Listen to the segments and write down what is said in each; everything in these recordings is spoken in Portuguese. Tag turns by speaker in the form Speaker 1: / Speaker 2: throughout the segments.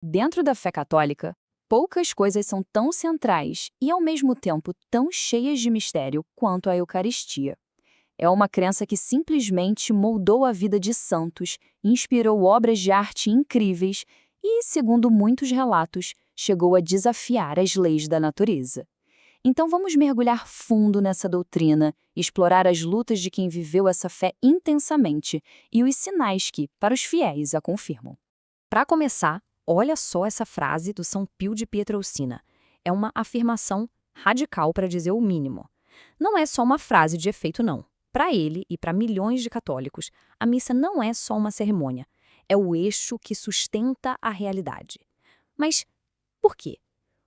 Speaker 1: Dentro da fé católica, poucas coisas são tão centrais e, ao mesmo tempo, tão cheias de mistério quanto a Eucaristia. É uma crença que simplesmente moldou a vida de santos, inspirou obras de arte incríveis e, segundo muitos relatos, chegou a desafiar as leis da natureza. Então vamos mergulhar fundo nessa doutrina, explorar as lutas de quem viveu essa fé intensamente e os sinais que, para os fiéis, a confirmam.
Speaker 2: Para começar, olha só essa frase do São Pio de Pietrelcina. É uma afirmação radical para dizer o mínimo. Não é só uma frase de efeito, não. Para ele e para milhões de católicos, a missa não é só uma cerimônia. É o eixo que sustenta a realidade. Mas por quê?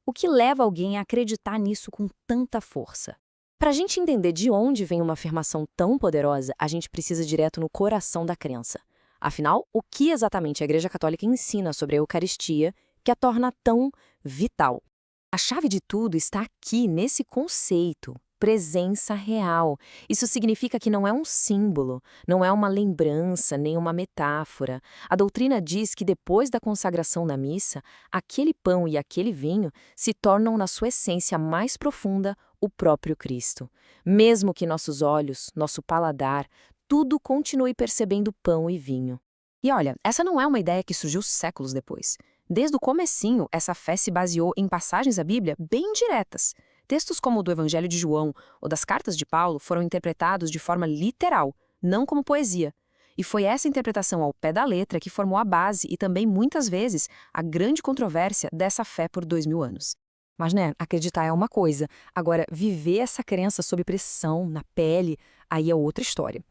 Speaker 2: O que leva alguém a acreditar nisso com tanta força? Para a gente entender de onde vem uma afirmação tão poderosa, a gente precisa ir direto no coração da crença. Afinal, o que exatamente a Igreja Católica ensina sobre a Eucaristia que a torna tão vital? A chave de tudo está aqui, nesse conceito, presença real. Isso significa que não é um símbolo, não é uma lembrança, nem uma metáfora. A doutrina diz que depois da consagração na missa, aquele pão e aquele vinho se tornam, na sua essência mais profunda, o próprio Cristo. Mesmo que nossos olhos, nosso paladar, tudo continue percebendo pão e vinho. E olha, essa não é uma ideia que surgiu séculos depois. Desde o comecinho, essa fé se baseou em passagens da Bíblia bem diretas. Textos como o do Evangelho de João ou das Cartas de Paulo foram interpretados de forma literal, não como poesia. E foi essa interpretação ao pé da letra que formou a base e também, muitas vezes, a grande controvérsia dessa fé por 2000 anos. Mas, acreditar é uma coisa. Agora, viver essa crença sob pressão, na pele, aí é outra história.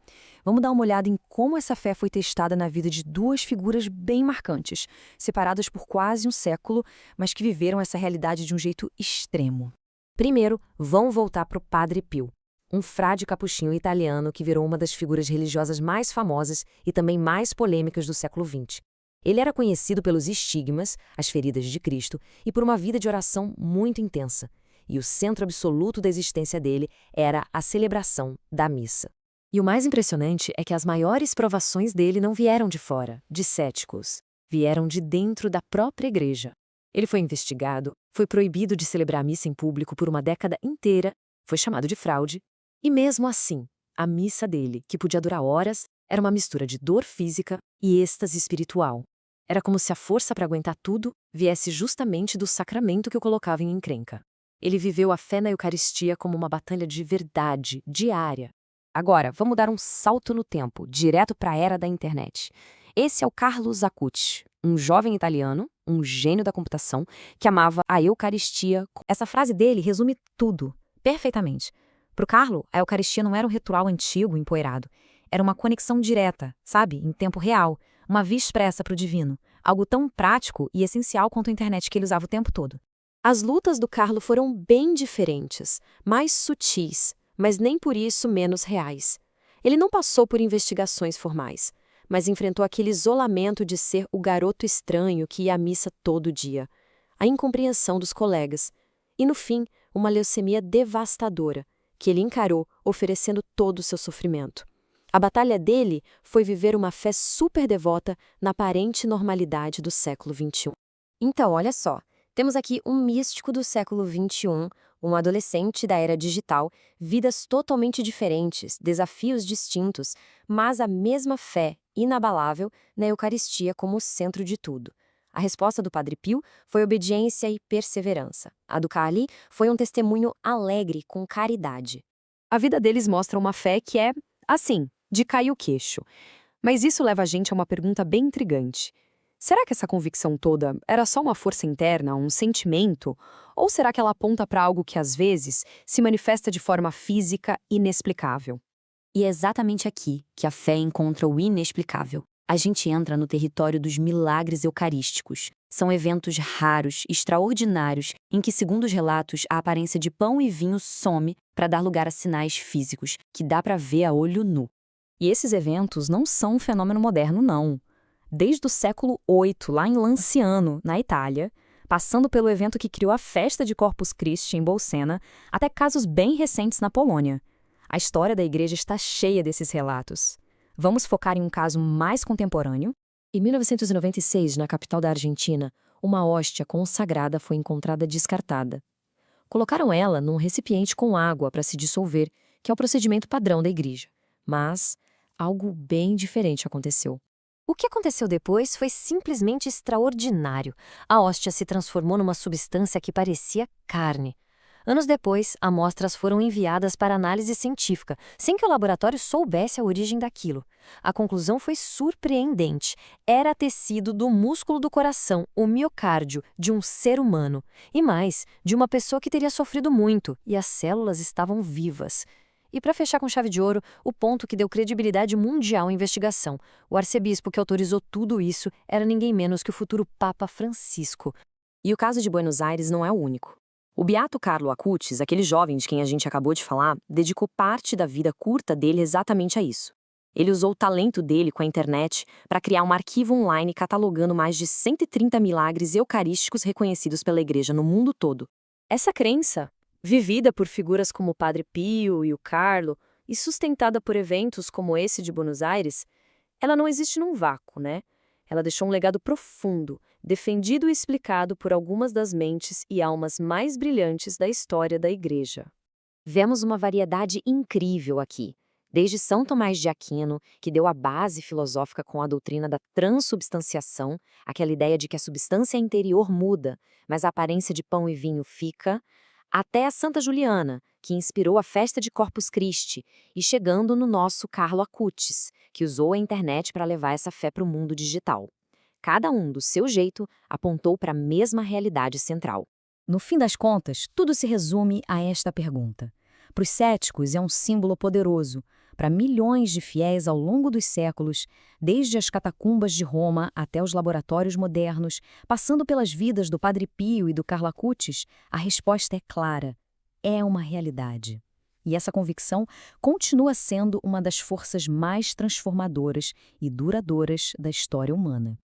Speaker 2: Vamos dar uma olhada em como essa fé foi testada na vida de duas figuras bem marcantes, separadas por quase um século, mas que viveram essa realidade de um jeito extremo. Primeiro, vamos voltar para o Padre Pio, um frade capuchinho italiano que virou uma das figuras religiosas mais famosas e também mais polêmicas do século XX. Ele era conhecido pelos estigmas, as feridas de Cristo, e por uma vida de oração muito intensa. E o centro absoluto da existência dele era a celebração da missa. E o mais impressionante é que as maiores provações dele não vieram de fora, de céticos. Vieram de dentro da própria igreja. Ele foi investigado, foi proibido de celebrar a missa em público por uma década inteira, foi chamado de fraude, e mesmo assim, a missa dele, que podia durar horas, era uma mistura de dor física e êxtase espiritual. Era como se a força para aguentar tudo viesse justamente do sacramento que o colocava em encrenca. Ele viveu a fé na Eucaristia como uma batalha de verdade, diária. Agora, vamos dar um salto no tempo, direto para a era da internet. Esse é o Carlos Acutis, um jovem italiano, um gênio da computação, que amava a Eucaristia. Essa frase dele resume tudo, perfeitamente. Para o Carlo, a Eucaristia não era um ritual antigo, empoeirado. Era uma conexão direta, sabe, em tempo real, uma via expressa para o divino, algo tão prático e essencial quanto a internet que ele usava o tempo todo. As lutas do Carlo foram bem diferentes, mais sutis, mas nem por isso menos reais. Ele não passou por investigações formais, mas enfrentou aquele isolamento de ser o garoto estranho que ia à missa todo dia, a incompreensão dos colegas e, no fim, uma leucemia devastadora, que ele encarou oferecendo todo o seu sofrimento. A batalha dele foi viver uma fé super devota na aparente normalidade do século XXI. Então, olha só, temos aqui um místico do século XXI, um adolescente da era digital, vidas totalmente diferentes, desafios distintos, mas a mesma fé inabalável na Eucaristia como o centro de tudo. A resposta do Padre Pio foi obediência e perseverança. A do Carli foi um testemunho alegre com caridade. A vida deles mostra uma fé que é, assim, de cair o queixo. Mas isso leva a gente a uma pergunta bem intrigante. Será que essa convicção toda era só uma força interna, um sentimento? Ou será que ela aponta para algo que, às vezes, se manifesta de forma física inexplicável? E é exatamente aqui que a fé encontra o inexplicável. A gente entra no território dos milagres eucarísticos. São eventos raros, extraordinários, em que, segundo os relatos, a aparência de pão e vinho some para dar lugar a sinais físicos, que dá para ver a olho nu. E esses eventos não são um fenômeno moderno, não. Desde o século VIII, lá em Lanciano, na Itália, passando pelo evento que criou a festa de Corpus Christi em Bolsena, até casos bem recentes na Polônia. A história da igreja está cheia desses relatos. Vamos focar em um caso mais contemporâneo. Em 1996, na capital da Argentina, uma hóstia consagrada foi encontrada descartada. Colocaram ela num recipiente com água para se dissolver, que é o procedimento padrão da igreja. Mas algo bem diferente aconteceu.
Speaker 3: O que aconteceu depois foi simplesmente extraordinário. A hóstia se transformou numa substância que parecia carne. Anos depois, amostras foram enviadas para análise científica, sem que o laboratório soubesse a origem daquilo. A conclusão foi surpreendente. Era tecido do músculo do coração, o miocárdio, de um ser humano. E mais, de uma pessoa que teria sofrido muito, e as células estavam vivas. E para fechar com chave de ouro, o ponto que deu credibilidade mundial à investigação. O arcebispo que autorizou tudo isso era ninguém menos que o futuro Papa Francisco.
Speaker 1: E o caso de Buenos Aires não é o único. O beato Carlo Acutis, aquele jovem de quem a gente acabou de falar, dedicou parte da vida curta dele exatamente a isso. Ele usou o talento dele com a internet para criar um arquivo online catalogando mais de 130 milagres eucarísticos reconhecidos pela igreja no mundo todo.
Speaker 2: Essa crença, vivida por figuras como o Padre Pio e o Carlo, e sustentada por eventos como esse de Buenos Aires, ela não existe num vácuo, né? Ela deixou um legado profundo, defendido e explicado por algumas das mentes e almas mais brilhantes da história da Igreja.
Speaker 1: Vemos uma variedade incrível aqui, desde São Tomás de Aquino, que deu a base filosófica com a doutrina da transubstanciação, aquela ideia de que a substância interior muda, mas a aparência de pão e vinho fica, até a Santa Juliana, que inspirou a festa de Corpus Christi, e chegando no nosso Carlo Acutis, que usou a internet para levar essa fé para o mundo digital. Cada um, do seu jeito, apontou para a mesma realidade central.
Speaker 2: No fim das contas, tudo se resume a esta pergunta. Para os céticos, é um símbolo poderoso. Para milhões de fiéis ao longo dos séculos, desde as catacumbas de Roma até os laboratórios modernos, passando pelas vidas do Padre Pio e do Carlo Acutis, a resposta é clara: é uma realidade. E essa convicção continua sendo uma das forças mais transformadoras e duradouras da história humana.